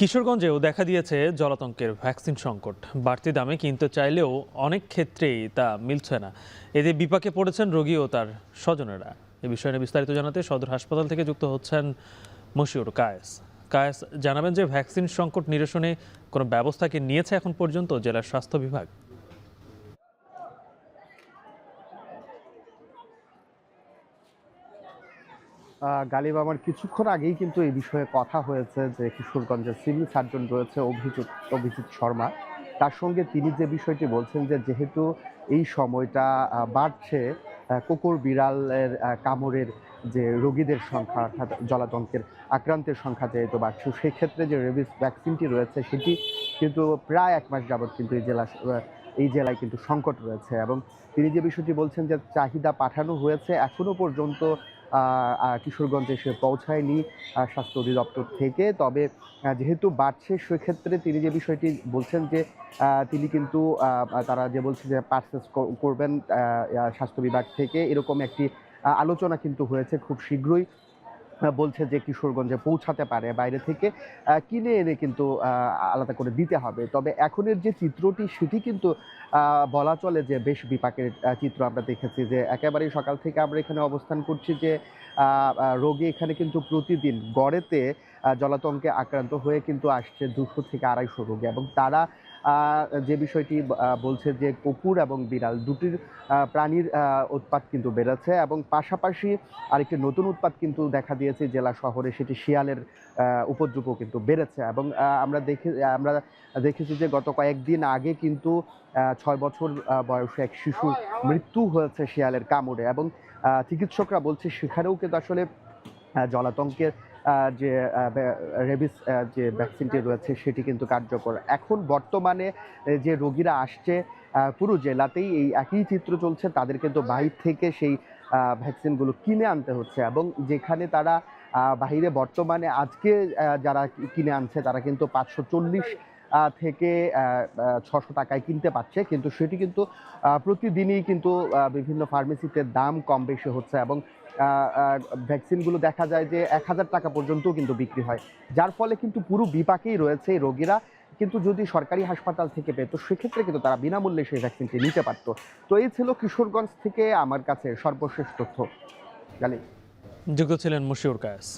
কিশোরগঞ্জেও দেখা দিয়েছে জলাতঙ্কের ভ্যাকসিন সংকট। বাড়তি দামে কিনতে চাইলেও অনেক ক্ষেত্রেই তা মিলছে না। এতে বিপাকে পড়েছেন রোগী ও তার স্বজনেরা। এ বিষয়ে নিয়ে বিস্তারিত জানাতে সদর হাসপাতাল থেকে যুক্ত হচ্ছেন মশিউর কায়েস। কায়েস জানাবেন যে ভ্যাকসিন সংকট নিরসনে কোনো ব্যবস্থা কি নিয়েছে এখন পর্যন্ত জেলার স্বাস্থ্য বিভাগ? গালিব, আমার কিছুক্ষণ আগেই কিন্তু এই বিষয়ে কথা হয়েছে যে কিশোরগঞ্জের সিভিল সার্জন রয়েছে অভিজিৎ শর্মা। তার সঙ্গে তিনি যে বিষয়টি বলছেন যে যেহেতু এই সময়টা বাড়ছে, কুকুর বিড়ালের কামড়ের যে রোগীদের সংখ্যা অর্থাৎ জলাতঙ্কের আক্রান্তের সংখ্যা যেহেতু বাড়ছে, সেক্ষেত্রে যে রেবিস ভ্যাকসিনটি রয়েছে সেটি কিন্তু প্রায় 1 মাস যাবৎ কিন্তু এই জেলায় কিন্তু সংকট রয়েছে। এবং তিনি যে বিষয়টি বলছেন যে চাহিদা পাঠানো হয়েছে, এখনো পর্যন্ত কিশোরগঞ্জে এসে পৌঁছায়নি স্বাস্থ্য অধিদপ্তর থেকে। তবে যেহেতু বাড়ছে, সেক্ষেত্রে তিনি যে বিষয়টি বলছেন যে তিনি কিন্তু তারা যে বলছে যে পারচেজ করবেন স্বাস্থ্য বিভাগ থেকে, এরকম একটি আলোচনা কিন্তু হয়েছে। খুব শীঘ্রই বলছে যে কিশোরগঞ্জে পৌঁছাতে পারে, বাইরে থেকে কিনে এনে কিন্তু আলাদা করে দিতে হবে। তবে এখনের যে চিত্রটি সেটি কিন্তু বলা চলে যে বেশ বিপাকের চিত্র আমরা দেখেছি। যে একেবারেই সকাল থেকে আমরা এখানে অবস্থান করছি যে রোগী এখানে কিন্তু প্রতিদিন গড়েতে জলাতঙ্কে আক্রান্ত হয়ে কিন্তু আসছে 200 থেকে 250 রোগী। এবং তারা যে বিষয়টি বলছে যে কুকুর এবং বিড়াল দুটির প্রাণীর উৎপাত কিন্তু বেড়েছে। এবং পাশাপাশি আরেকটি নতুন উৎপাত কিন্তু দেখা দিয়েছে জেলা শহরে, সেটি শিয়ালের উপদ্রবও কিন্তু বেড়েছে। এবং আমরা দেখেছি যে গত কয়েকদিন আগে কিন্তু 6 বছর বয়সী এক শিশুর মৃত্যু হয়েছে শিয়ালের কামড়ে। এবং চিকিৎসকরা বলছে সেখানেও কিন্তু আসলে জলাতঙ্কের যে রেবিস যে ভ্যাকসিনটি রয়েছে সেটি কিন্তু কার্যকর। এখন বর্তমানে যে রোগীরা আসছে পুরো জেলাতেই এই একই চিত্র চলছে। তাদের কিন্তু বাহির থেকে সেই ভ্যাকসিনগুলো কিনে আনতে হচ্ছে। এবং যেখানে তারা বাহিরে বর্তমানে আজকে যারা কিনে আনছে তারা কিন্তু 540 থেকে 600 টাকায় কিনতে পারছে। কিন্তু সেটি কিন্তু প্রতিদিনই কিন্তু বিভিন্ন ফার্মেসিতে দাম কম বেশি হচ্ছে। এবং ভ্যাকসিনগুলো দেখা যায় যে 1000 টাকা পর্যন্তও কিন্তু বিক্রি হয়। যার ফলে কিন্তু পুরো বিপাকেই রয়েছে এই রোগীরা। কিন্তু যদি সরকারি হাসপাতাল থেকে পেত, সেক্ষেত্রে কিন্তু তারা বিনামূল্যে সেই ভ্যাকসিনটি নিতে পারত। তো এই ছিল কিশোরগঞ্জ থেকে আমার কাছে সর্বশেষ তথ্য। গালি। যুক্ত ছিলেন মশিউর কায়েস।